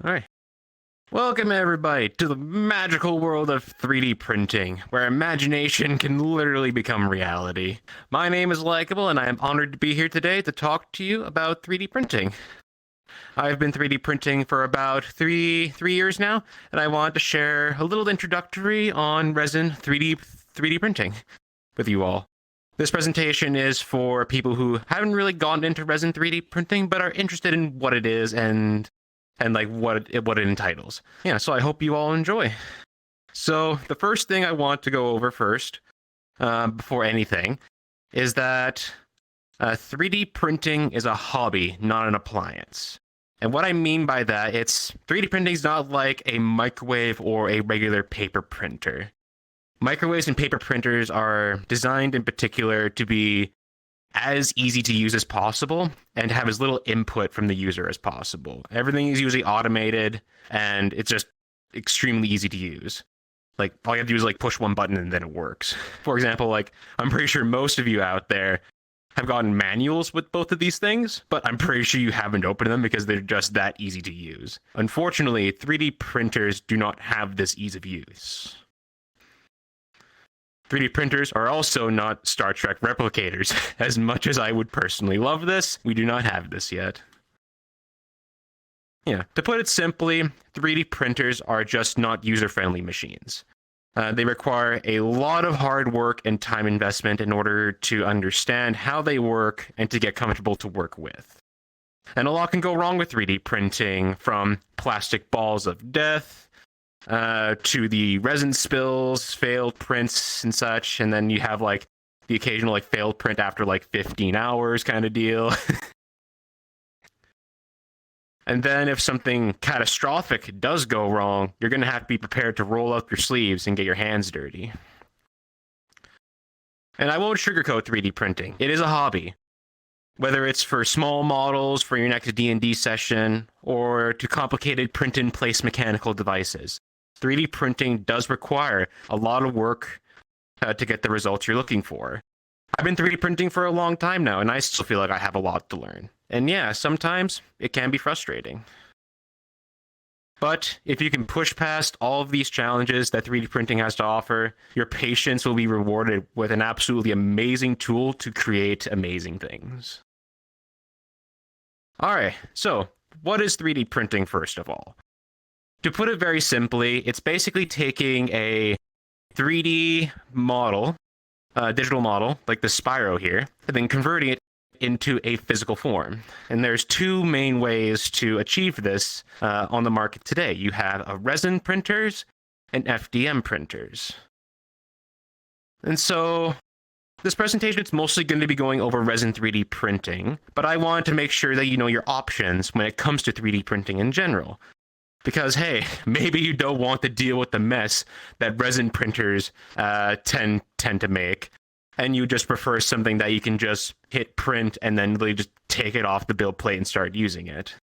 All right. Welcome, everybody, to the magical world of 3D printing, where imagination can literally become reality. My name is Likeable, and I am honored to be here today to talk to you about 3D printing. I've been 3D printing for about three years now, and I want to share a little introductory on resin 3D printing with you all. This presentation is for people who haven't really gotten into resin 3D printing, but are interested in what it is and like what it entitles. Yeah, so I hope you all enjoy. So the first thing I want to go over first, before anything, is that 3D printing is a hobby, not an appliance. And what I mean by that, 3D printing is not like a microwave or a regular paper printer. Microwaves and paper printers are designed in particular to be as easy to use as possible and have as little input from the user as possible. Everything is usually automated and it's just extremely easy to use. Like all you have to do is like push one button and then it works. For example, like I'm pretty sure most of you out there have gotten manuals with both of these things, but I'm pretty sure you haven't opened them because they're just that easy to use. Unfortunately, 3D printers do not have this ease of use. 3D printers are also not Star Trek replicators. As much as I would personally love this, we do not have this yet. Yeah, to put it simply, 3D printers are just not user-friendly machines. They require a lot of hard work and time investment in order to understand how they work and to get comfortable to work with. And a lot can go wrong with 3D printing, from plastic balls of death, to the resin spills, failed prints and such, and then you have like the occasional like failed print after like 15 hours kind of deal. And then if something catastrophic does go wrong, you're going to have to be prepared to roll up your sleeves and get your hands dirty. And I won't sugarcoat 3D printing. It is a hobby. Whether it's for small models for your next D&D session, or to complicated print-in-place mechanical devices, 3D printing does require a lot of work to get the results you're looking for. I've been 3D printing for a long time now, and I still feel like I have a lot to learn. And yeah, sometimes it can be frustrating. But if you can push past all of these challenges that 3D printing has to offer, your patience will be rewarded with an absolutely amazing tool to create amazing things. Alright, so what is 3D printing first of all? To put it very simply, it's basically taking a 3D model, digital model, like the Spyro here, and then converting it into a physical form. And there's two main ways to achieve this on the market today. You have resin printers and FDM printers. And so this presentation is mostly going to be going over resin 3D printing, but I want to make sure that you know your options when it comes to 3D printing in general. Because, hey, maybe you don't want to deal with the mess that resin printers tend to make, and you just prefer something that you can just hit print and then really just take it off the build plate and start using it.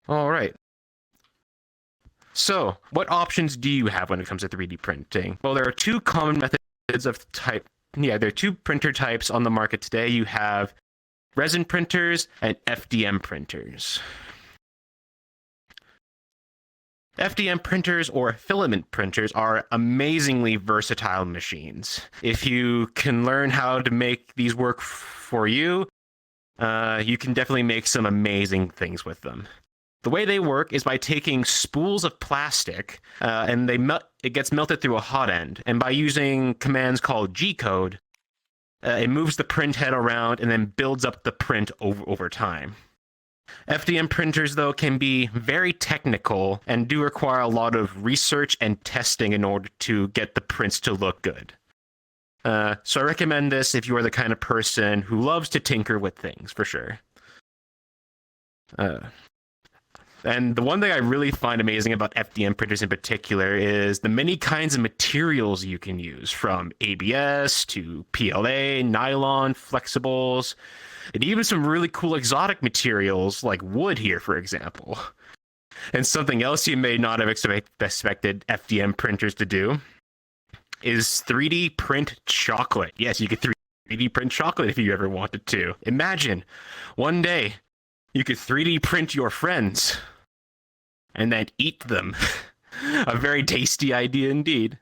All right. So, what options do you have when it comes to 3D printing? Well, there are two common methods of type. Yeah, there are two printer types on the market today. You have resin printers and FDM printers. FDM printers, or filament printers, are amazingly versatile machines. If you can learn how to make these work for you, you can definitely make some amazing things with them. The way they work is by taking spools of plastic, and it gets melted through a hot end. And by using commands called G-code, it moves the print head around and then builds up the print over time. FDM printers, though, can be very technical and do require a lot of research and testing in order to get the prints to look good. So I recommend this if you are the kind of person who loves to tinker with things, for sure. And the one thing I really find amazing about FDM printers in particular is the many kinds of materials you can use, from ABS to PLA, nylon, flexibles, and even some really cool exotic materials like wood here, for example. And something else you may not have expected FDM printers to do is 3D print chocolate. Yes, you could 3D print chocolate if you ever wanted to. Imagine, one day, you could 3D print your friends. and then eat them. A very tasty idea indeed.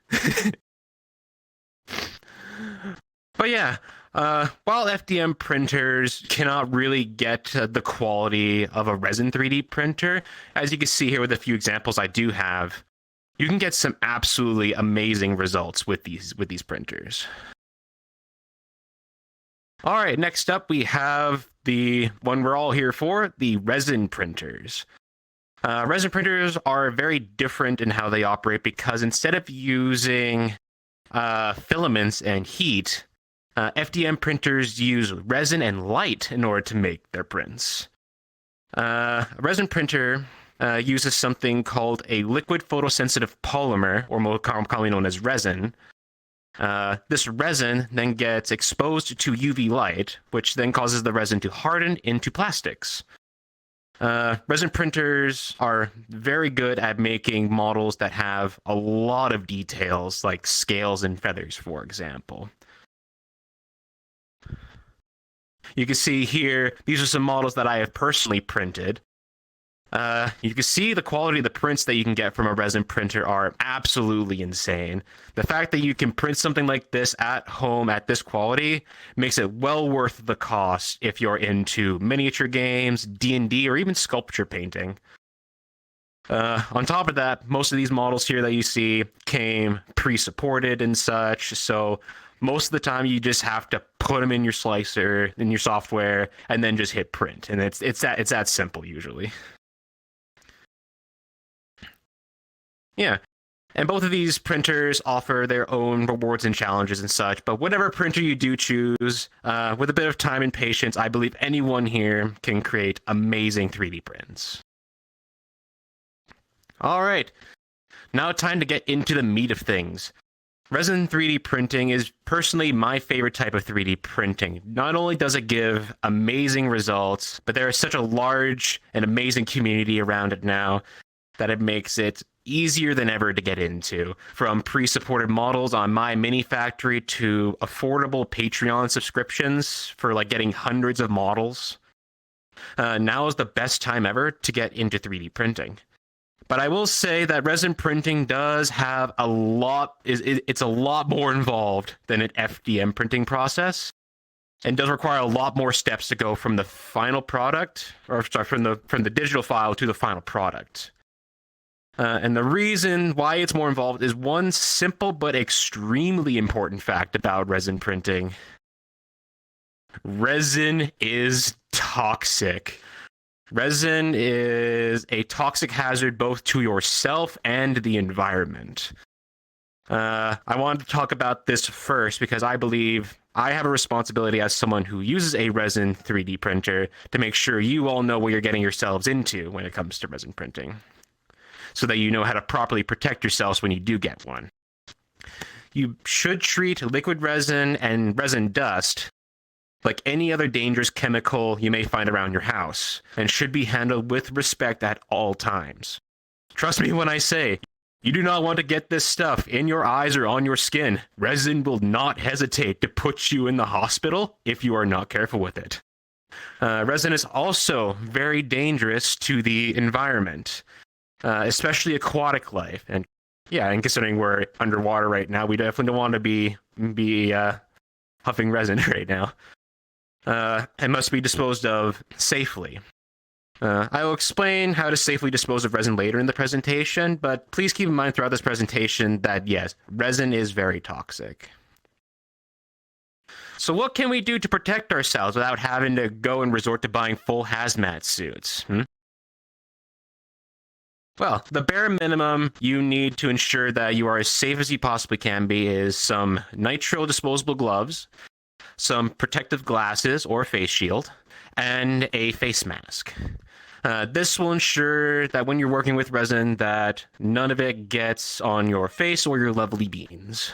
But yeah, while FDM printers cannot really get the quality of a resin 3D printer, as you can see here with a few examples I do have, you can get some absolutely amazing results with these printers. All right, next up we have the one we're all here for, the resin printers. Resin printers are very different in how they operate because instead of using filaments and heat, FDM printers use resin and light in order to make their prints. A resin printer uses something called a liquid photosensitive polymer, or more commonly known as resin. This resin then gets exposed to UV light, which then causes the resin to harden into plastics. Resin printers are very good at making models that have a lot of details, like scales and feathers, for example. You can see here, these are some models that I have personally printed. You can see the quality of the prints that you can get from a resin printer are absolutely insane. The fact that you can print something like this at home at this quality makes it well worth the cost if you're into miniature games, D&D, or even sculpture painting. On top of that, most of these models here that you see came pre-supported and such, so most of the time you just have to put them in your slicer, in your software, and then just hit print. And it's that simple usually. Yeah. And both of these printers offer their own rewards and challenges and such, but whatever printer you do choose, with a bit of time and patience, I believe anyone here can create amazing 3D prints. All right. Now time to get into the meat of things. Resin 3D printing is personally my favorite type of 3D printing. Not only does it give amazing results, but there is such a large and amazing community around it now that it makes it easier than ever to get into. From pre-supported models on My Mini Factory to affordable Patreon subscriptions for like getting hundreds of models. Now is the best time ever to get into 3D printing. But I will say that resin printing does have a lot, it's a lot more involved than an FDM printing process, and does require a lot more steps to go from the final product, or sorry, from the digital file to the final product. And the reason why it's more involved is one simple but extremely important fact about resin printing. Resin is toxic. Resin is a toxic hazard both to yourself and the environment. I wanted to talk about this first because I believe I have a responsibility as someone who uses a resin 3D printer to make sure you all know what you're getting yourselves into when it comes to resin printing, so that you know how to properly protect yourselves when you do get one. You should treat liquid resin and resin dust like any other dangerous chemical you may find around your house, and should be handled with respect at all times. Trust me when I say, you do not want to get this stuff in your eyes or on your skin. Resin will not hesitate to put you in the hospital if you are not careful with it. Resin is also very dangerous to the environment, especially aquatic life. And yeah, and considering we're underwater right now, we definitely don't want to be huffing resin right now. It must be disposed of safely. I will explain how to safely dispose of resin later in the presentation, but please keep in mind throughout this presentation that yes, resin is very toxic. So what can we do to protect ourselves without having to go and resort to buying full hazmat suits? Well, the bare minimum you need to ensure that you are as safe as you possibly can be is some nitrile disposable gloves, some protective glasses or face shield, and a face mask. This will ensure that when you're working with resin that none of it gets on your face or your lovely beans.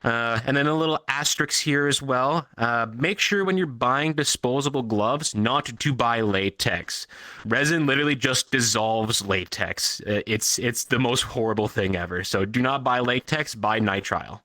And then a little asterisk here as well. Make sure when you're buying disposable gloves not to buy latex. Resin literally just dissolves latex. It's the most horrible thing ever. So do not buy latex, buy nitrile.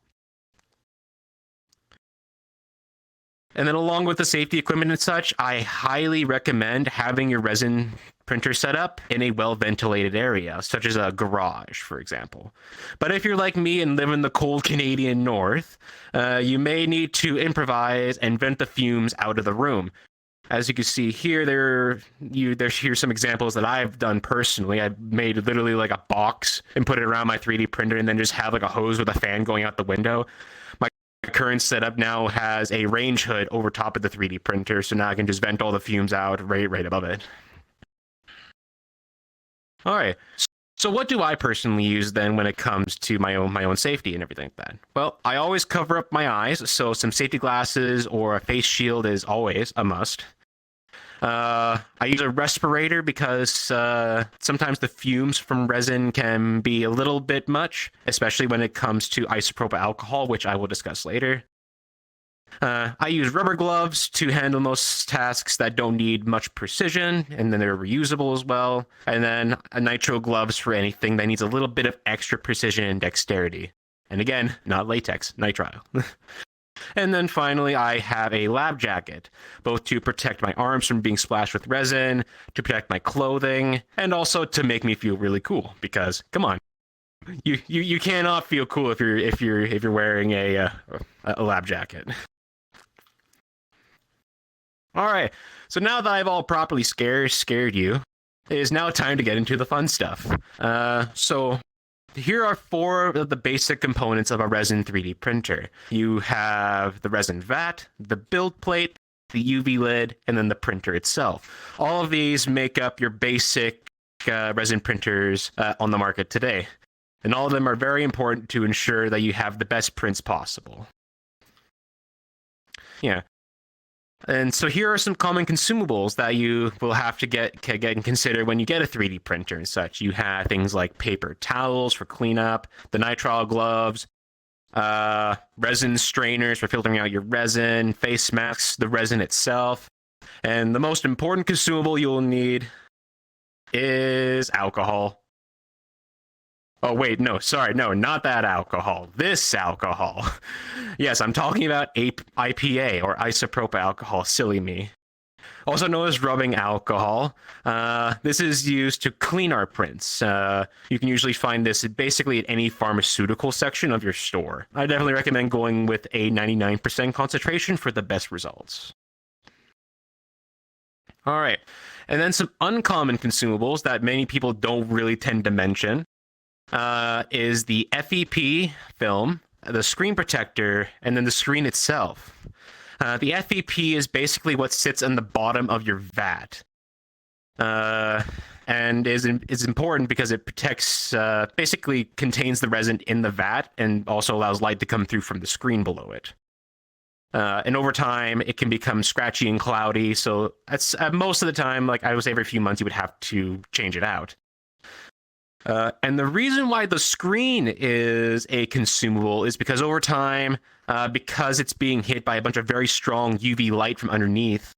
And then along with the safety equipment and such, I highly recommend having your resin printer setup in a well-ventilated area, such as a garage, for example. But if you're like me and live in the cold Canadian north, you may need to improvise and vent the fumes out of the room. As you can see here, here's some examples that I've done personally. I made literally like a box and put it around my 3D printer and then just have like a hose with a fan going out the window. My current setup now has a range hood over top of the 3D printer, so now I can just vent all the fumes out right above it. All right. So what do I personally use then when it comes to my own safety and everything like that? Well, I always cover up my eyes, so some safety glasses or a face shield is always a must. I use a respirator because sometimes the fumes from resin can be a little bit much, especially when it comes to isopropyl alcohol, which I will discuss later. I use rubber gloves to handle most tasks that don't need much precision, and then they're reusable as well. And then nitrile gloves for anything that needs a little bit of extra precision and dexterity. And again, not latex, nitrile. And then finally, I have a lab jacket, both to protect my arms from being splashed with resin, to protect my clothing, and also to make me feel really cool. Because come on, you cannot feel cool if you're wearing a lab jacket. All right, so now that I've all properly scared you, it is now time to get into the fun stuff. So here are 4 of the basic components of a resin 3D printer. You have the resin vat, the build plate, the UV lid, and then the printer itself. All of these make up your basic resin printers on the market today. And all of them are very important to ensure that you have the best prints possible. Yeah. And so here are some common consumables that you will have to get and consider when you get a 3D printer and such. You have things like paper towels for cleanup, the nitrile gloves, resin strainers for filtering out your resin, face masks, the resin itself. And the most important consumable you'll need is alcohol. Oh, wait, no, sorry, no, not that alcohol. This alcohol. Yes, I'm talking about IPA, or isopropyl alcohol, silly me. Also known as rubbing alcohol. This is used to clean our prints. You can usually find this basically at any pharmaceutical section of your store. I definitely recommend going with a 99% concentration for the best results. All right, and then some uncommon consumables that many people don't really tend to mention. Is the FEP film, the screen protector, and then the screen itself. The FEP is basically what sits on the bottom of your vat, and is important because it protects, basically contains the resin in the vat and also allows light to come through from the screen below it. And over time, it can become scratchy and cloudy, so that's most of the time, like I would say every few months, you would have to change it out. And the reason why the screen is a consumable is because over time, because it's being hit by a bunch of very strong UV light from underneath,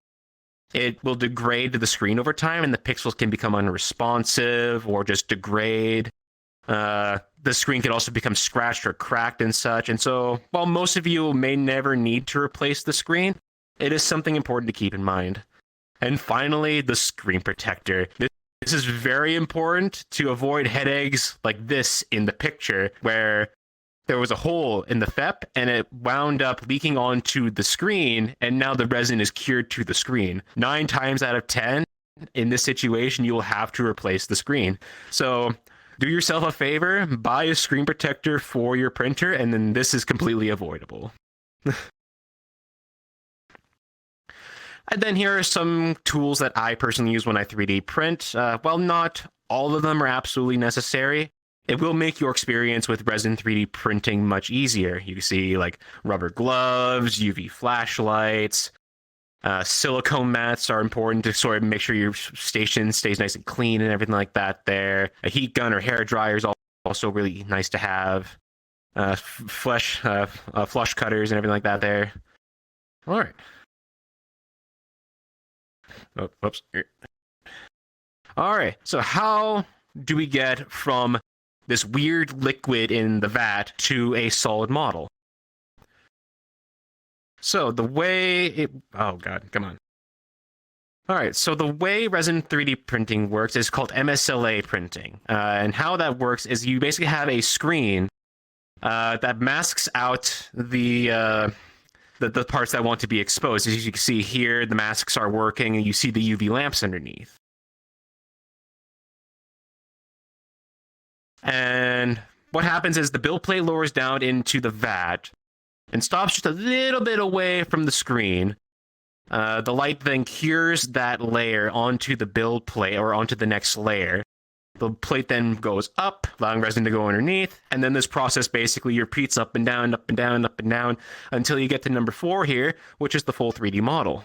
it will degrade to the screen over time, and the pixels can become unresponsive or just degrade. The screen can also become scratched or cracked and such. And so, while most of you may never need to replace the screen, it is something important to keep in mind. And finally, the screen protector. This is very important to avoid headaches like this in the picture, where there was a hole in the FEP and it wound up leaking onto the screen, and now the resin is cured to the screen. 9 times out of 10, in this situation, you will have to replace the screen. So do yourself a favor, buy a screen protector for your printer, and then this is completely avoidable. And then here are some tools that I personally use when I 3D print. While not all of them are absolutely necessary, it will make your experience with resin 3D printing much easier. You can see like rubber gloves, UV flashlights, silicone mats are important to sort of make sure your station stays nice and clean and everything like that there. A heat gun or hair dryer is also really nice to have. Flush cutters and everything like that there. All right. Oh, oops. All right. So how do we get from this weird liquid in the vat to a solid model? So the way it... Oh, God. Come on. All right, so the way resin 3D printing works is called MSLA printing. And how that works is you basically have a screen that masks out the parts that want to be exposed. As you can see here, the masks are working, and you see the UV lamps underneath. And what happens is the build plate lowers down into the vat and stops just a little bit away from the screen. The light then cures that layer onto the build plate or onto the next layer. The plate then goes up, allowing resin to go underneath, and then this process basically repeats up and down, up and down, up and down, until you get to number 4 here, which is the full 3D model.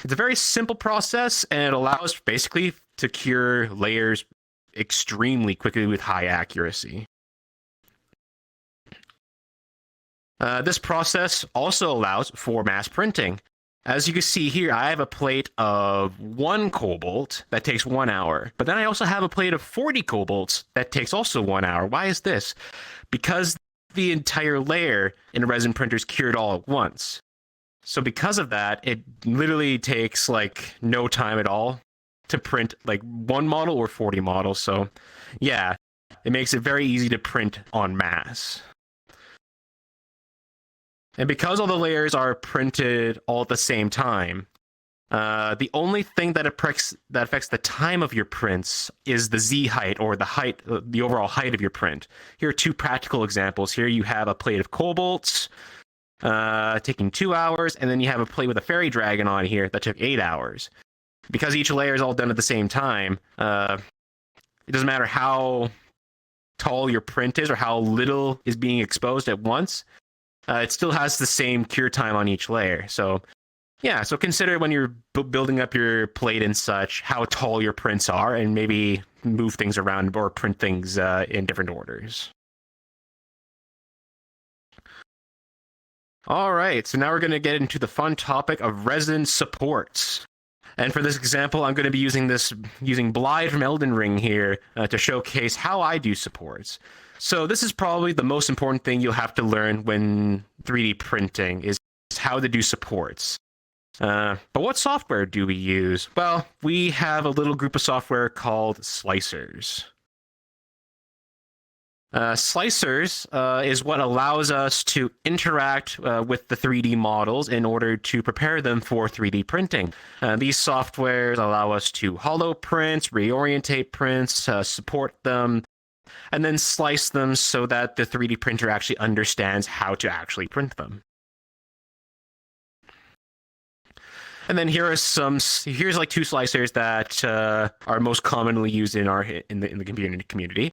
It's a very simple process, and it allows basically to cure layers extremely quickly with high accuracy. This process also allows for mass printing. As you can see here, I have a plate of 1 cobalt that takes 1 hour, but then I also have a plate of 40 cobalts that takes also 1 hour. Why is this? Because the entire layer in a resin printer is cured all at once. So because of that, it literally takes like no time at all to print like 1 model or 40 models. So yeah, it makes it very easy to print en masse. And because all the layers are printed all at the same time, the only thing that affects the time of your prints is the Z height, or the overall height of your print. Here are 2 practical examples. Here you have a plate of cobalts taking 2 hours, and then you have a plate with a fairy dragon on here that took 8 hours. Because each layer is all done at the same time, it doesn't matter how tall your print is or how little is being exposed at once. It still has the same cure time on each layer. So yeah, so consider when you're building up your plate and such, how tall your prints are, and maybe move things around or print things in different orders. All right, so now we're going to get into the fun topic of resin supports. And for this example, I'm going to be using Blythe from Elden Ring here to showcase how I do supports. So this is probably the most important thing you'll have to learn when 3D printing is how to do supports. But what software do we use? Well, we have a little group of software called slicers. Slicers is what allows us to interact with the 3D models in order to prepare them for 3D printing. These softwares allow us to hollow prints, reorientate prints, support them, and then slice them so that the 3D printer actually understands how to actually print them. And then here's like 2 slicers that are most commonly used in the community.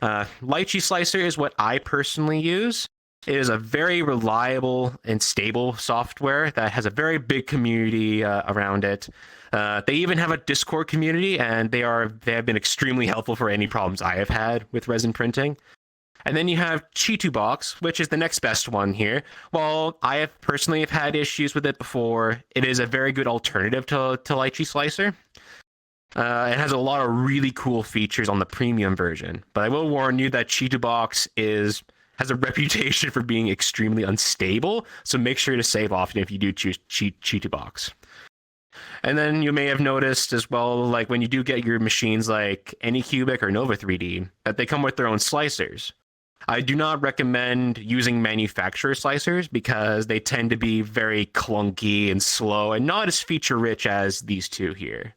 Lychee Slicer is what I personally use. It is a very reliable and stable software that has a very big community around it. They even have a Discord community, and they have been extremely helpful for any problems I have had with resin printing. And then you have Chitubox, which is the next best one here. While I have personally had issues with it before, it is a very good alternative to Lychee Slicer. It has a lot of really cool features on the premium version, but I will warn you that Chitubox has a reputation for being extremely unstable, so make sure to save often if you do choose Chitubox. And then you may have noticed as well, like when you do get your machines like Anycubic or Nova 3D, that they come with their own slicers. I do not recommend using manufacturer slicers because they tend to be very clunky and slow and not as feature-rich as these 2 here.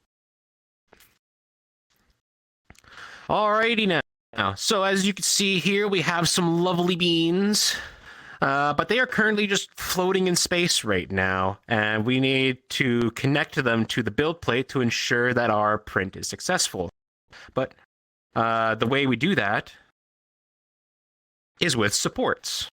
Alrighty now. So as you can see here, we have some lovely beans, but they are currently just floating in space right now, and we need to connect them to the build plate to ensure that our print is successful. But the way we do that is with supports.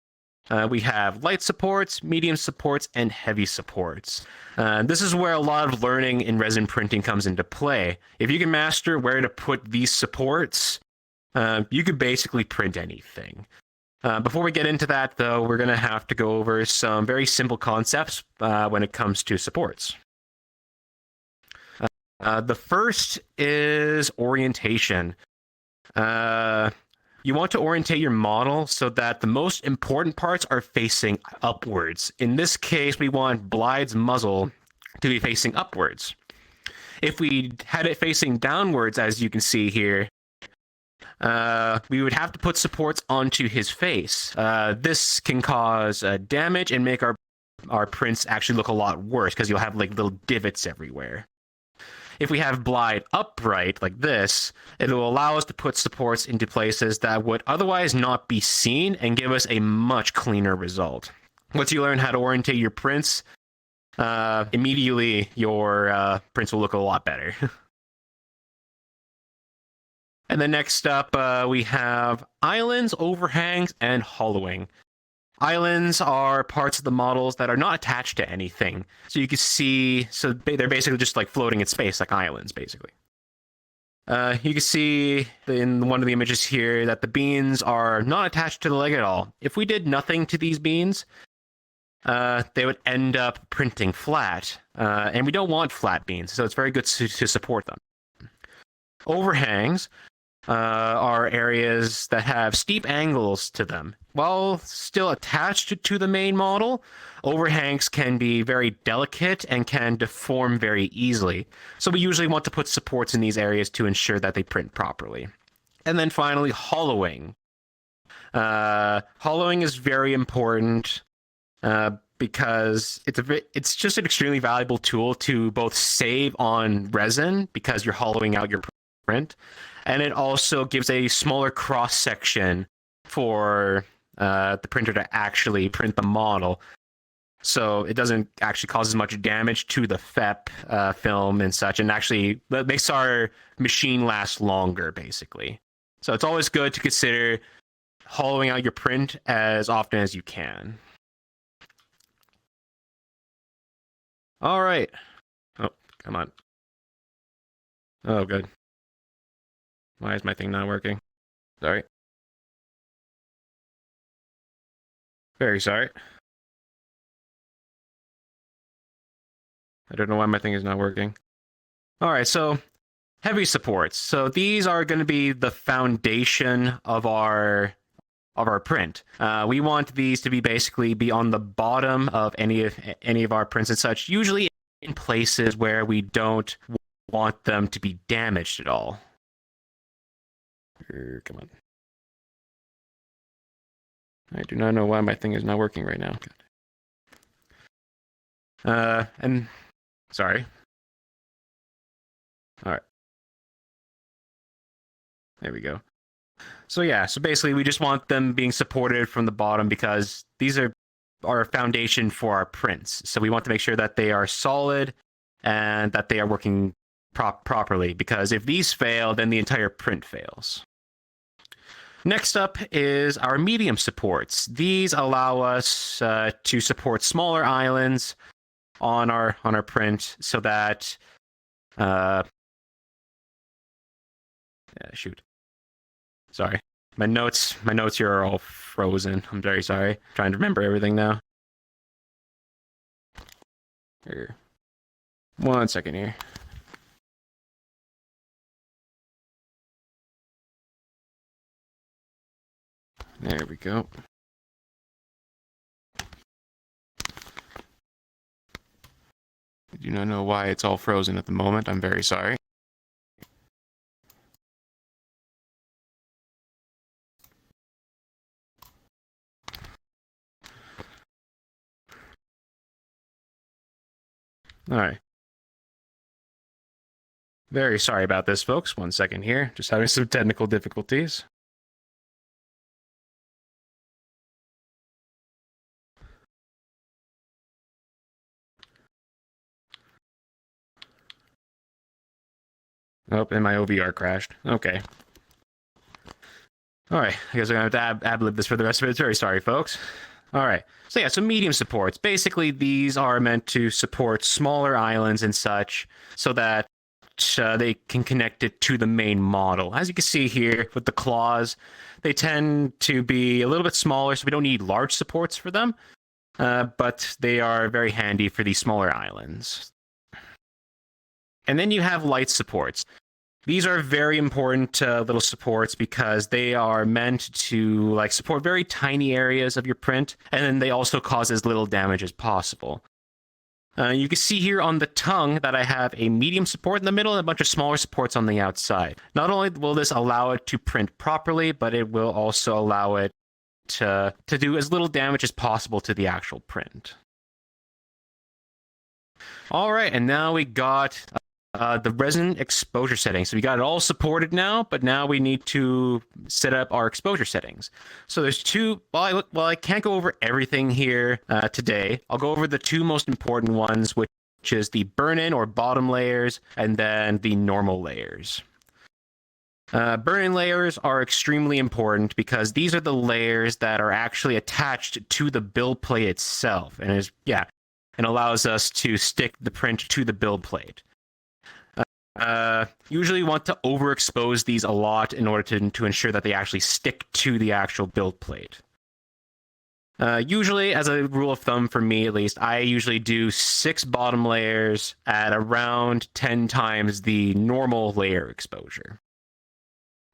We have light supports, medium supports, and heavy supports. This is where a lot of learning in resin printing comes into play. If you can master where to put these supports, you could basically print anything. Before we get into that, though, we're going to have to go over some very simple concepts when it comes to supports. The first is orientation. You want to orientate your model so that the most important parts are facing upwards. In this case, we want Blythe's muzzle to be facing upwards. If we had it facing downwards, as you can see here, we would have to put supports onto his face. This can cause damage and make our prints actually look a lot worse because you'll have like little divots everywhere. If we have Blide upright like this, it will allow us to put supports into places that would otherwise not be seen and give us a much cleaner result. Once you learn how to orientate your prints, immediately your prints will look a lot better. And then next up, we have islands, overhangs, and hollowing. Islands are parts of the models that are not attached to anything. So you can see, so they're basically just like floating in space, like islands, basically. You can see in one of the images here that the beans are not attached to the leg at all. If we did nothing to these beans, they would end up printing flat. And we don't want flat beans, so it's very good to support them. Overhangs are areas that have steep angles to them. While still attached to the main model, overhangs can be very delicate and can deform very easily. So we usually want to put supports in these areas to ensure that they print properly. And then finally, hollowing. Hollowing is very important because it's just an extremely valuable tool to both save on resin because you're hollowing out your print, and it also gives a smaller cross section for the printer to actually print the model, so it doesn't actually cause as much damage to the FEP film and such, and actually that makes our machine last longer, basically. So it's always good to consider hollowing out your print as often as you can. All right. Oh, come on. Oh, good. Why is my thing not working? Sorry. Very sorry. I don't know why my thing is not working. All right, so heavy supports. So these are going to be the foundation of our print. We want these to be on the bottom of any of our prints and such, usually in places where we don't want them to be damaged at all. Come on. I do not know why my thing is not working right now. And sorry. All right. There we go. So yeah, so basically we just want them being supported from the bottom because these are our foundation for our prints. So we want to make sure that they are solid and that they are working properly, because if these fail, then the entire print fails. Next up is our medium supports. These allow us to support smaller islands on our print, so that shoot. Sorry. My notes here are all frozen. I'm very sorry. I'm trying to remember everything now. Here. 1 second here. There we go. I do not know why it's all frozen at the moment. I'm very sorry. All right. Very sorry about this, folks. 1 second here. Just having some technical difficulties. Oh, and my OVR crashed. Okay. All right. I guess I'm going to have to ad-lib this for the rest of it. Very sorry, folks. All right. So yeah, so medium supports. Basically, these are meant to support smaller islands and such, so that they can connect it to the main model. As you can see here with the claws, they tend to be a little bit smaller, so we don't need large supports for them, but they are very handy for these smaller islands. And then you have light supports. These are very important little supports because they are meant to support very tiny areas of your print, and then they also cause as little damage as possible. You can see here on the tongue that I have a medium support in the middle and a bunch of smaller supports on the outside. Not only will this allow it to print properly, but it will also allow it to do as little damage as possible to the actual print. All right, and now we got the resin exposure settings. So we got it all supported now, but now we need to set up our exposure settings. So there's two, well, I can't go over everything here today. I'll go over the two most important ones, which is the burn-in or bottom layers, and then the normal layers. Burn-in layers are extremely important because these are the layers that are actually attached to the build plate itself, and allows us to stick the print to the build plate. Usually you want to overexpose these a lot in order to ensure that they actually stick to the actual build plate. Usually, as a rule of thumb for me at least, I usually do 6 bottom layers at around 10 times the normal layer exposure.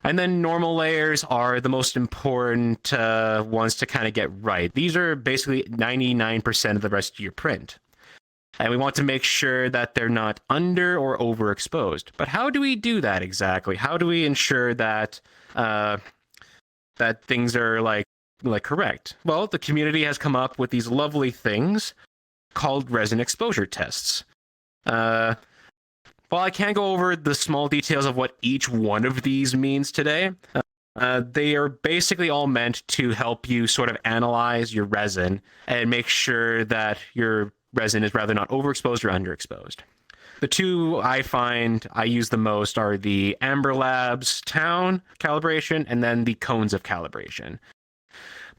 And then normal layers are the most important ones to kind of get right. These are basically 99% of the rest of your print. And we want to make sure that they're not under or overexposed. But how do we do that exactly? How do we ensure that that things are like correct? Well, the community has come up with these lovely things called resin exposure tests. Well, I can't go over the small details of what each one of these means today. They are basically all meant to help you sort of analyze your resin and make sure that your resin is rather not overexposed or underexposed. The two I find I use the most are the Amber Labs Town calibration and then the cones of calibration.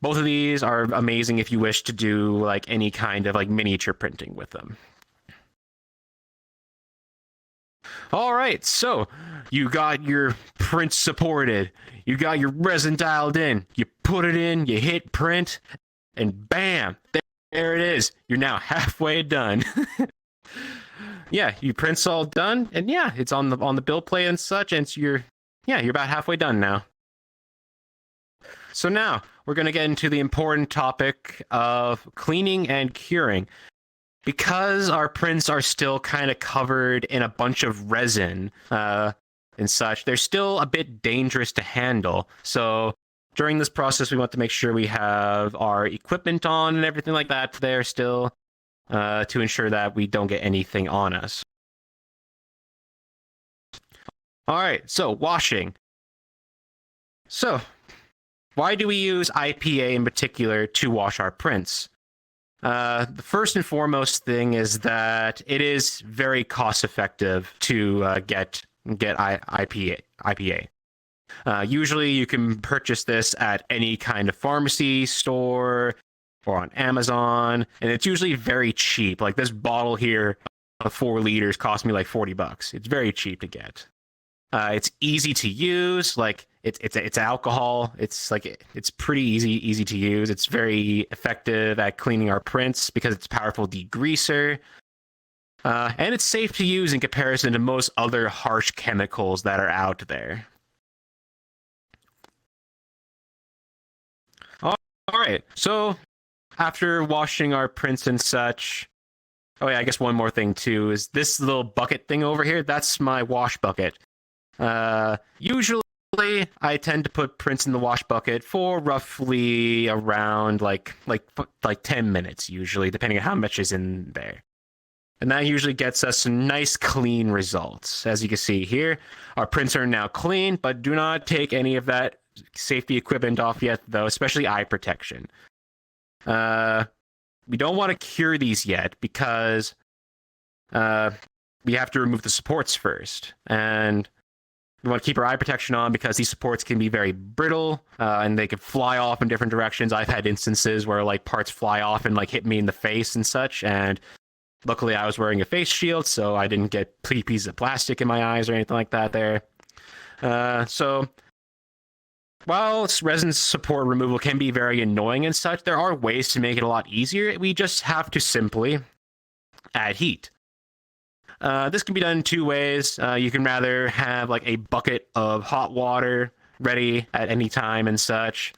Both of these are amazing if you wish to do like any kind of like miniature printing with them. All right, so you got your print supported, you got your resin dialed in, you put it in, you hit print, and bam, there it is. You're now halfway done. Yeah, your print's all done, and yeah, it's on the build plate and such, and you're about halfway done now. So now we're going to get into the important topic of cleaning and curing. Because our prints are still kind of covered in a bunch of resin and such, they're still a bit dangerous to handle. So during this process, we want to make sure we have our equipment on and everything like that there still to ensure that we don't get anything on us. All right, so washing. So why do we use IPA in particular to wash our prints? The first and foremost thing is that it is very cost effective to get IPA. Usually you can purchase this at any kind of pharmacy store or on Amazon, and it's usually very cheap. Like this bottle here of 4 liters cost me like $40. It's very cheap to get. It's easy to use. Like it's alcohol. It's pretty easy to use. It's very effective at cleaning our prints because it's a powerful degreaser. And it's safe to use in comparison to most other harsh chemicals that are out there. All right, so after washing our prints and such, oh yeah, I guess one more thing too is this little bucket thing over here. That's my wash bucket. Usually I tend to put prints in the wash bucket for roughly around like 10 minutes usually, depending on how much is in there. And that usually gets us some nice clean results. As you can see here, our prints are now clean, but do not take any of that safety equipment off yet though, especially eye protection. We don't want to cure these yet because we have to remove the supports first. And we want to keep our eye protection on because these supports can be very brittle and they can fly off in different directions. I've had instances where like parts fly off and like hit me in the face and such. And luckily I was wearing a face shield, so I didn't get pieces of plastic in my eyes or anything like that there. So while resin support removal can be very annoying and such, there are ways to make it a lot easier. We just have to simply add heat. This can be done in 2 ways. You can rather have like a bucket of hot water ready at any time and such.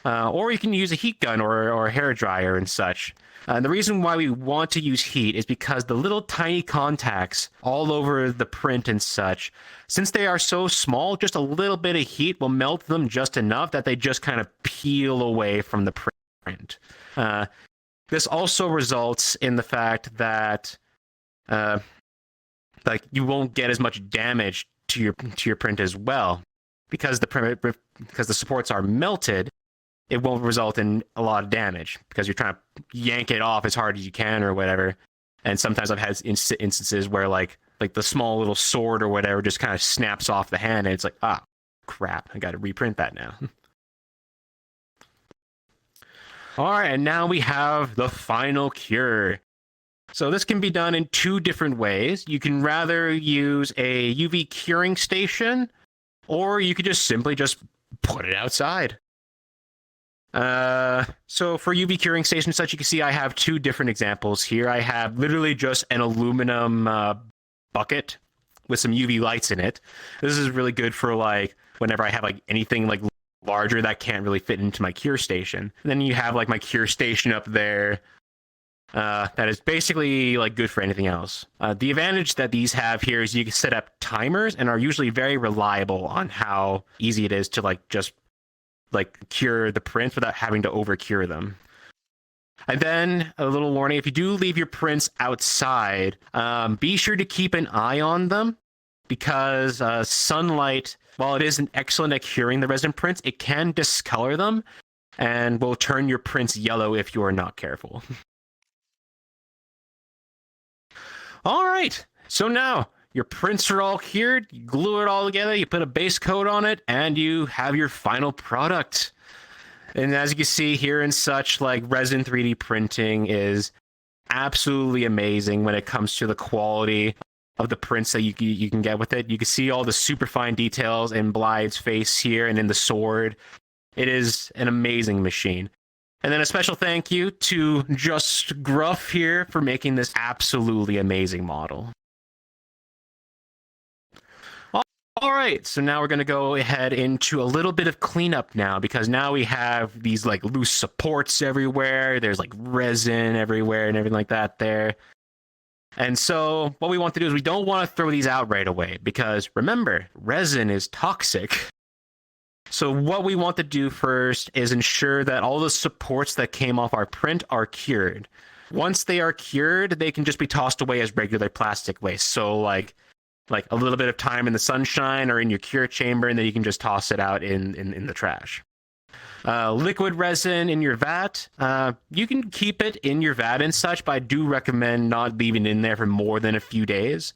Or you can use a heat gun or a hair dryer and such. The reason why we want to use heat is because the little tiny contacts all over the print and such, since they are so small, just a little bit of heat will melt them just enough that they just kind of peel away from the print. This also results in the fact that like you won't get as much damage to your print as well, because the supports are melted. It won't result in a lot of damage because you're trying to yank it off as hard as you can or whatever. And sometimes I've had instances where like the small little sword or whatever just kind of snaps off the hand, and it's like, ah, crap, I got to reprint that now. All right, and now we have the final cure. So this can be done in two different ways. You can rather use a UV curing station, or you could just simply put it outside. So for UV curing stations and such, you can see I have two different examples here. I have literally just an aluminum bucket with some UV lights in it. This is really good for like whenever I have like anything like larger that can't really fit into my cure station. And then you have like my cure station up there. That is basically like good for anything else. The advantage that these have here is you can set up timers and are usually very reliable on how easy it is to like just like cure the prints without having to over cure them. And then a little warning, if you do leave your prints outside, be sure to keep an eye on them, because sunlight, while it isn't excellent at curing the resin prints, it can discolor them and will turn your prints yellow if you are not careful. All right, so now your prints are all cured, you glue it all together, you put a base coat on it, and you have your final product. And as you can see here and such, like resin 3D printing is absolutely amazing when it comes to the quality of the prints that you can get with it. You can see all the super fine details in Blythe's face here and in the sword. It is an amazing machine. And then a special thank you to Just Gruff here for making this absolutely amazing model. All right, so now we're going to go ahead into a little bit of cleanup now, because now we have these like loose supports everywhere. There's like resin everywhere and everything like that there. And so what we want to do is we don't want to throw these out right away, because remember, resin is toxic. So what we want to do first is ensure that all the supports that came off our print are cured. Once they are cured, they can just be tossed away as regular plastic waste. So like a little bit of time in the sunshine or in your cure chamber, and then you can just toss it out in the trash. Liquid resin in your vat, you can keep it in your vat and such, but I do recommend not leaving it in there for more than a few days.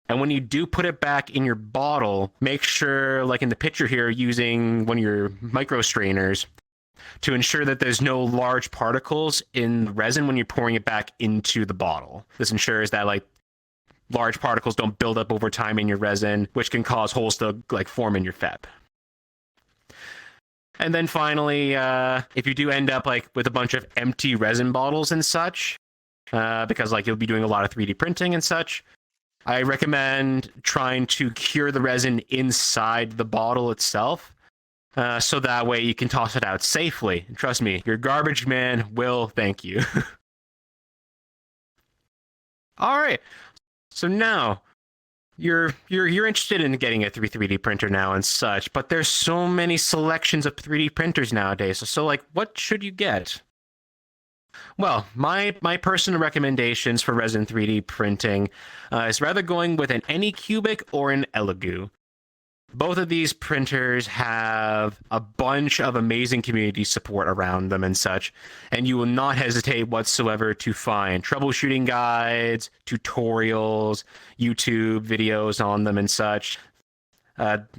And when you do put it back in your bottle, make sure, like in the picture here, using one of your micro strainers to ensure that there's no large particles in the resin when you're pouring it back into the bottle. This ensures that like large particles don't build up over time in your resin, which can cause holes to like form in your FEP. And then finally, if you do end up like with a bunch of empty resin bottles and such, because like you'll be doing a lot of 3D printing and such, I recommend trying to cure the resin inside the bottle itself, so that way you can toss it out safely. Trust me, your garbage man will thank you. All right. So now, you're interested in getting a 3D printer now and such, but there's so many selections of 3D printers nowadays. So like, what should you get? Well, my personal recommendations for resin 3D printing is rather going with an Anycubic or an Elegoo. Both of these printers have a bunch of amazing community support around them and such, and you will not hesitate whatsoever to find troubleshooting guides, tutorials, YouTube videos on them and such.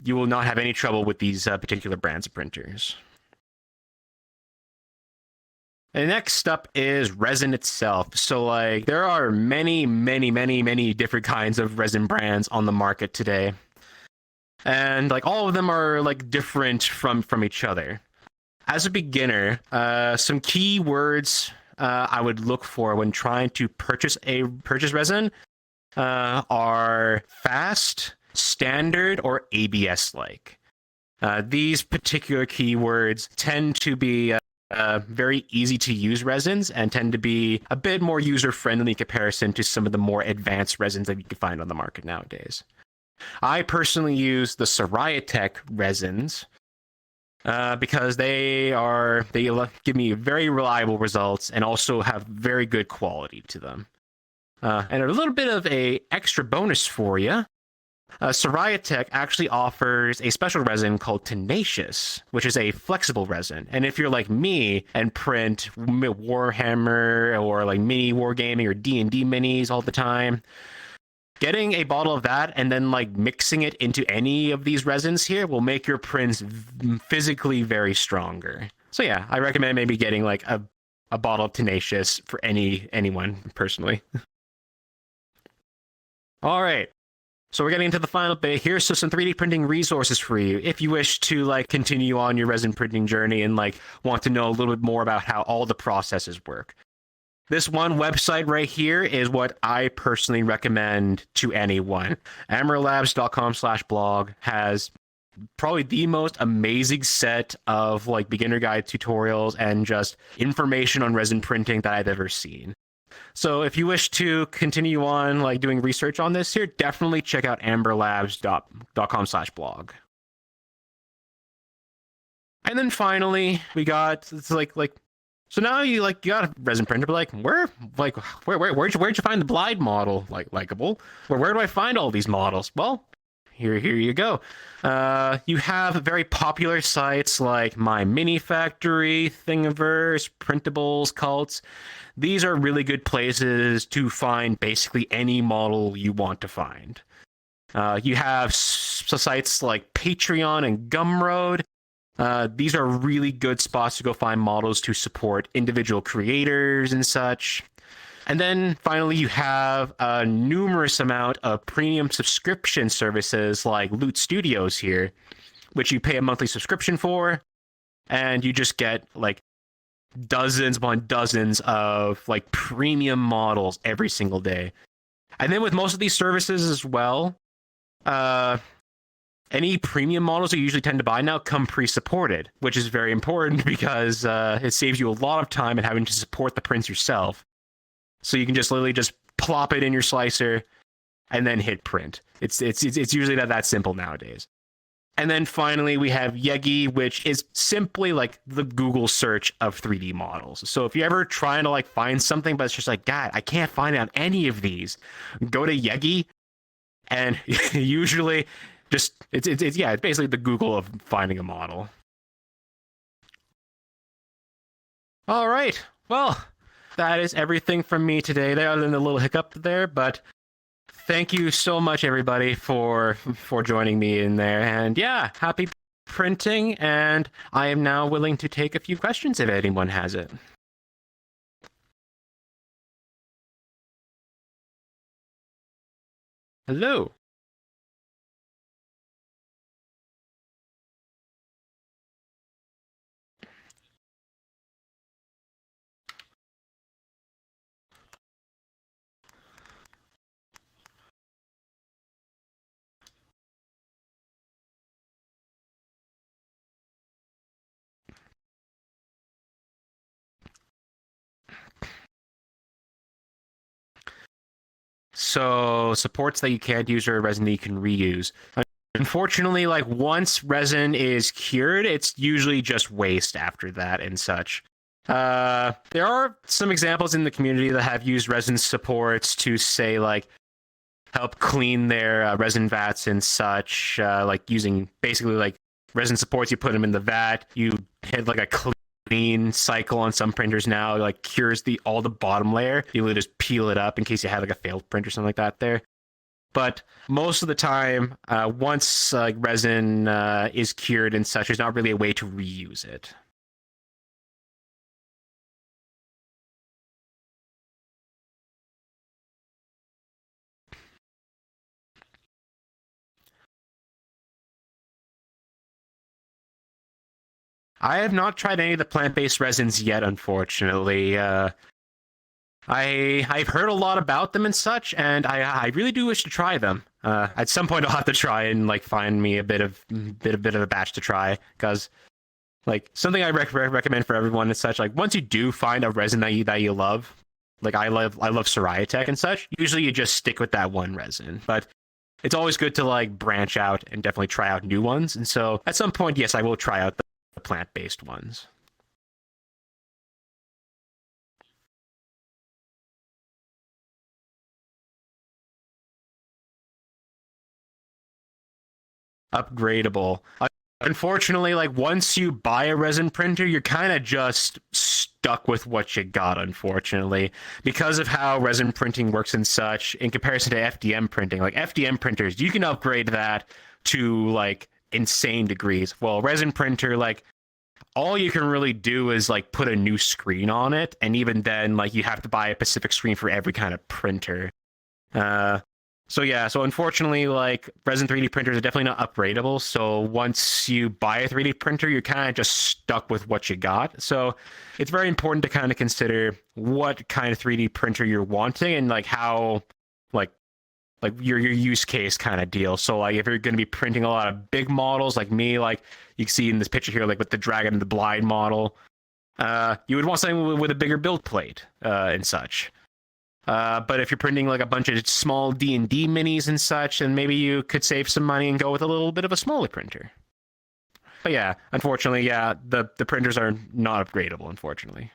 You will not have any trouble with these particular brands of printers. And next up is resin itself. So like there are many different kinds of resin brands on the market today. And like all of them are like different from each other. As a beginner, some key words I would look for when trying to purchase resin are fast, standard, or ABS-like. These particular keywords tend to be very easy to use resins and tend to be a bit more user-friendly in comparison to some of the more advanced resins that you can find on the market nowadays. I personally use the Furality resins because they give me very reliable results and also have very good quality to them. And a little bit of a extra bonus for you. Furality actually offers a special resin called Tenacious, which is a flexible resin. And if you're like me and print Warhammer or like mini wargaming or D&D minis all the time, getting a bottle of that and then like mixing it into any of these resins here will make your prints physically very stronger. So yeah, I recommend maybe getting like a bottle of Tenacious for anyone personally. All right. So we're getting into the final bit here. So some 3D printing resources for you if you wish to like continue on your resin printing journey and like want to know a little bit more about how all the processes work. This one website right here is what I personally recommend to anyone. AmberLabs.com/blog has probably the most amazing set of like beginner guide tutorials and just information on resin printing that I've ever seen. So if you wish to continue on like doing research on this here, definitely check out amberlabs.com/blog. And then finally, we got so now you got a resin printer, but where'd you find the Blide model, Likeable? Where do I find all these models? Well, here you go. You have very popular sites like My Mini Factory, Thingiverse, Printables, Cults. These are really good places to find basically any model you want to find. You have sites like Patreon and Gumroad. These are really good spots to go find models to support individual creators and such. And then finally, you have a numerous amount of premium subscription services like Loot Studios here, which you pay a monthly subscription for, and you just get like dozens upon dozens of like premium models every single day. And then with most of these services as well, any premium models you usually tend to buy now come pre-supported, which is very important because it saves you a lot of time and having to support the prints yourself. So you can just literally just plop it in your slicer and then hit print. It's usually that simple nowadays. And then finally, we have Yegi, which is simply like the Google search of 3D models. So if you're ever trying to like find something, but it's just like, God, I can't find it on any of these, go to Yegi, and usually just it's basically the Google of finding a model. All right, well, that is everything from me today. Other than a little hiccup there, but thank you so much, everybody, for joining me in there. And yeah, happy printing. And I am now willing to take a few questions if anyone has it. Hello. So supports that you can't use or resin that you can reuse. Unfortunately, like once resin is cured, it's usually just waste after that and such. There are some examples in the community that have used resin supports to say like help clean their resin vats and such, like using basically like resin supports. You put them in the vat, you hit like a clean cycle on some printers now, like cures all the bottom layer. You literally just peel it up in case you have like a failed print or something like that there. But most of the time, once resin is cured and such, there's not really a way to reuse it. I have not tried any of the plant-based resins yet, unfortunately. I've heard a lot about them and such, and I really do wish to try them. At some point, I'll have to try and like find me a bit of a batch to try, because like something I recommend for everyone is such, like once you do find a resin that you love, like I love Furality and such. Usually you just stick with that one resin, but it's always good to like branch out and definitely try out new ones. And so at some point, yes, I will try out the plant-based ones. Upgradable. Unfortunately, like once you buy a resin printer, you're kind of just stuck with what you got, unfortunately, because of how resin printing works and such in comparison to FDM printing. Like FDM printers, you can upgrade that to like insane degrees. Well, resin printer, like all you can really do is like put a new screen on it, and even then, like you have to buy a specific screen for every kind of printer. So yeah, so unfortunately, like resin 3D printers are definitely not upgradable. So once you buy a 3D printer, you're kind of just stuck with what you got. So it's very important to kind of consider what kind of 3D printer you're wanting and like how like your use case kind of deal. So like if you're going to be printing a lot of big models like me, like you can see in this picture here, like with the Dragon and the Blind model, you would want something with a bigger build plate and such. But if you're printing like a bunch of small D&D minis and such, then maybe you could save some money and go with a little bit of a smaller printer. But yeah, unfortunately, yeah, the printers are not upgradable, unfortunately.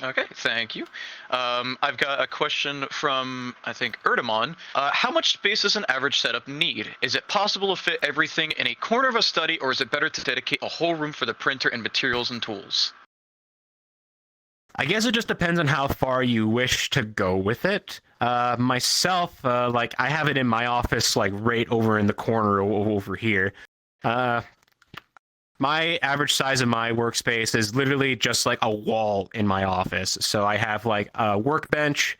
Okay, thank you. I've got a question from, I think, Erdemon. How much space does an average setup need? Is it possible to fit everything in a corner of a study, or is it better to dedicate a whole room for the printer and materials and tools? I guess it just depends on how far you wish to go with it. Myself, like I have it in my office, like right over in the corner over here. My average size of my workspace is literally just like a wall in my office. So I have like a workbench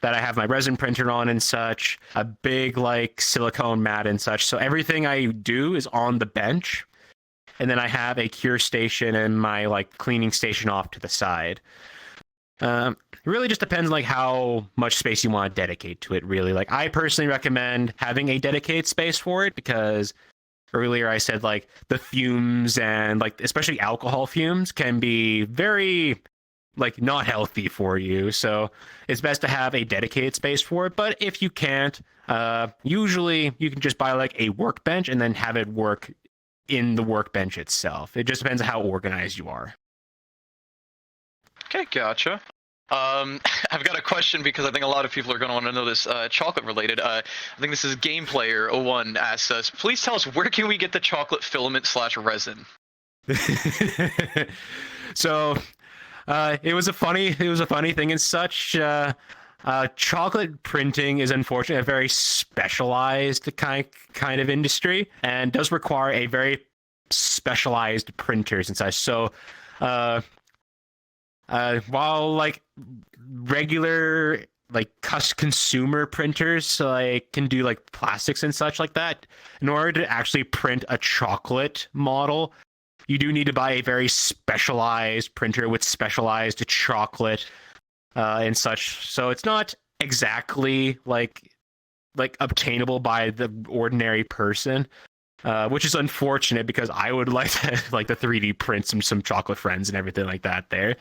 that I have my resin printer on and such, a big like silicone mat and such. So everything I do is on the bench. And then I have a cure station and my like cleaning station off to the side. It really just depends like how much space you want to dedicate to it, really. Like I personally recommend having a dedicated space for it, because earlier I said like the fumes and like especially alcohol fumes can be very like not healthy for you. So it's best to have a dedicated space for it. But if you can't, usually you can just buy like a workbench and then have it work in the workbench itself. It just depends on how organized you are. Okay, gotcha. I've got a question because I think a lot of people are going to want to know this, chocolate related. I think this is GamePlayer01 asks us, please tell us, where can we get the chocolate filament / resin? So it was a funny thing and such. Chocolate printing is unfortunately a very specialized kind of industry and does require a very specialized printers and such. So while like regular like consumer printers like can do like plastics and such like that, in order to actually print a chocolate model, you do need to buy a very specialized printer with specialized chocolate and such. So it's not exactly like obtainable by the ordinary person, which is unfortunate because I would like to like the 3D print some chocolate friends and everything like that there.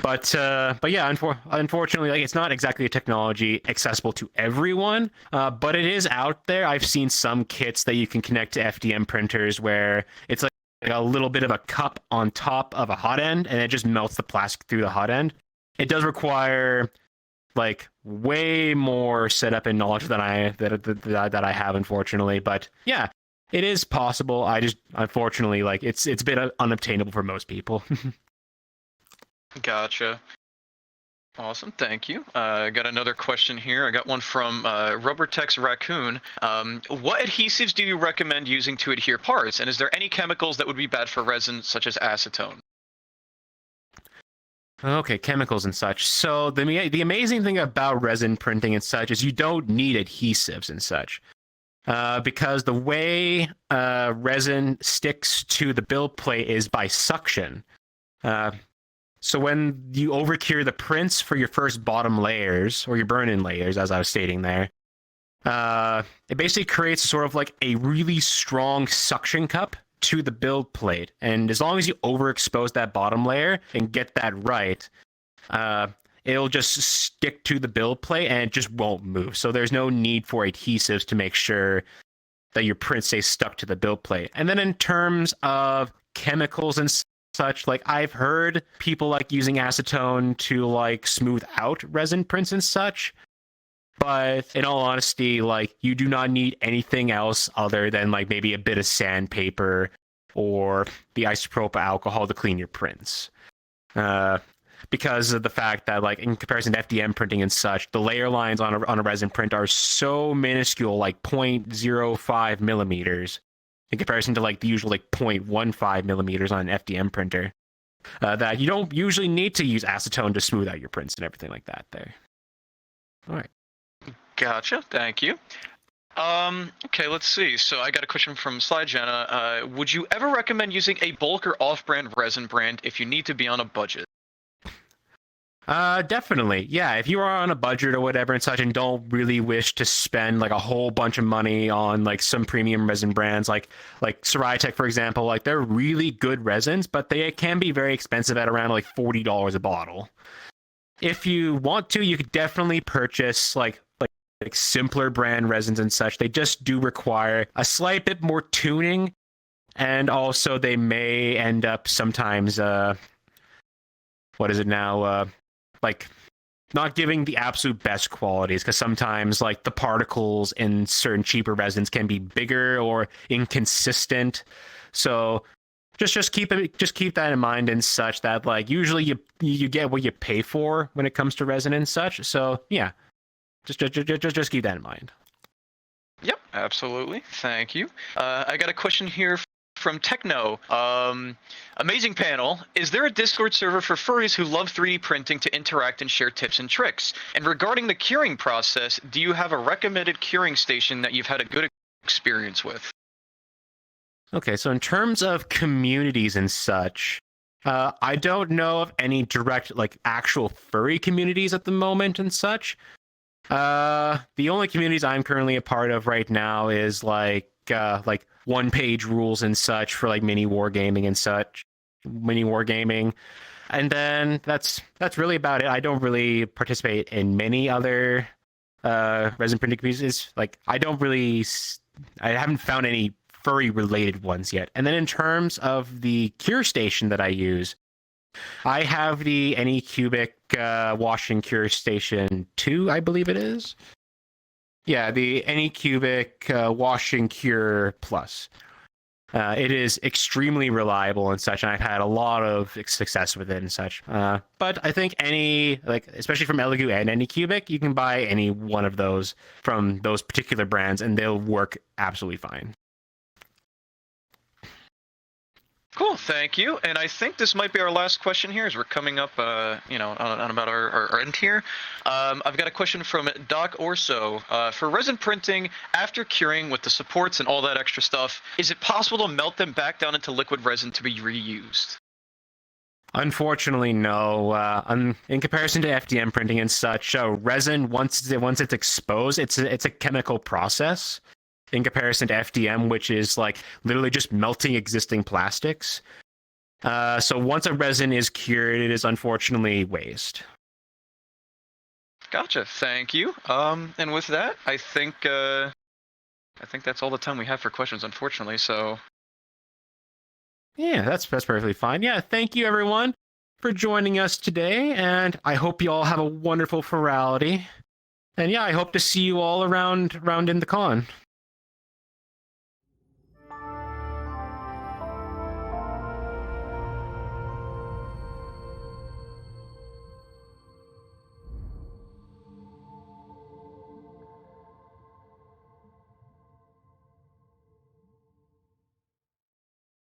But yeah, unfortunately, like it's not exactly a technology accessible to everyone, but it is out there. I've seen some kits that you can connect to FDM printers where it's like a little bit of a cup on top of a hot end, and it just melts the plastic through the hot end. It does require like way more setup and knowledge than that I have, unfortunately. But yeah, it is possible. I just unfortunately like it's a bit unobtainable for most people. Gotcha. Awesome, thank you. I got another question here. I got one from RubberTex Raccoon. What adhesives do you recommend using to adhere parts? And is there any chemicals that would be bad for resin, such as acetone? Okay, chemicals and such. So the amazing thing about resin printing and such is you don't need adhesives and such. Because the way resin sticks to the build plate is by suction. So when you overcure the prints for your first bottom layers, or your burn-in layers, as I was stating there, It basically creates sort of like a really strong suction cup to the build plate, and as long as you overexpose that bottom layer and get that right, it'll just stick to the build plate and it just won't move. So there's no need for adhesives to make sure that your print stays stuck to the build plate. And then in terms of chemicals and such, like I've heard people like using acetone to like smooth out resin prints and such. But in all honesty, like you do not need anything else other than like maybe a bit of sandpaper or the isopropyl alcohol to clean your prints. Because of the fact that like in comparison to FDM printing and such, the layer lines on a resin print are so minuscule, like 0.05 millimeters, in comparison to like the usual like 0.15 millimeters on an FDM printer, that you don't usually need to use acetone to smooth out your prints and everything like that there. All right. Gotcha. Thank you. Okay, let's see. So I got a question from Slidejana. Would you ever recommend using a bulk or off-brand resin brand if you need to be on a budget? Definitely. Yeah, if you are on a budget or whatever and such and don't really wish to spend like a whole bunch of money on like some premium resin brands like Ceratec, for example, like they're really good resins, but they can be very expensive at around like $40 a bottle. If you want to, you could definitely purchase like simpler brand resins and such. They just do require a slight bit more tuning, and also they may end up sometimes like not giving the absolute best qualities, because sometimes like the particles in certain cheaper resins can be bigger or inconsistent. So just keep that in mind and such, that like usually you get what you pay for when it comes to resin and such. So yeah, just keep that in mind. Yep, absolutely. Thank you. I got a question here from Techno. Amazing panel. Is there a Discord server for furries who love 3D printing to interact and share tips and tricks? And regarding the curing process, do you have a recommended curing station that you've had a good experience with? Okay, so in terms of communities and such, I don't know of any direct, like, actual furry communities at the moment and such. The only communities I'm currently a part of right now is like one-page rules and such for like mini wargaming and such, and then that's really about it. I don't really participate in many other resin printing communities. Like I haven't found any furry related ones yet. And then in terms of the cure station that I use, I have the Anycubic Wash and Cure Station 2, I believe it is. Yeah, the Anycubic Wash and Cure Plus. It is extremely reliable and such, and I've had a lot of success with it and such. But I think especially from Elegoo and Anycubic, you can buy any one of those from those particular brands, and they'll work absolutely fine. Cool, thank you. And I think this might be our last question here, as we're coming up, on about our end here. I've got a question from Doc Orso. For resin printing, after curing with the supports and all that extra stuff, is it possible to melt them back down into liquid resin to be reused? Unfortunately, no. In comparison to FDM printing and such, resin once it's exposed, it's a chemical process. In comparison to FDM, which is like literally just melting existing plastics. So once a resin is cured, it is unfortunately waste. Gotcha. Thank you. And with that, I think that's all the time we have for questions, unfortunately. So. Yeah, that's perfectly fine. Yeah, thank you everyone for joining us today, and I hope you all have a wonderful Furality. And yeah, I hope to see you all around in the con.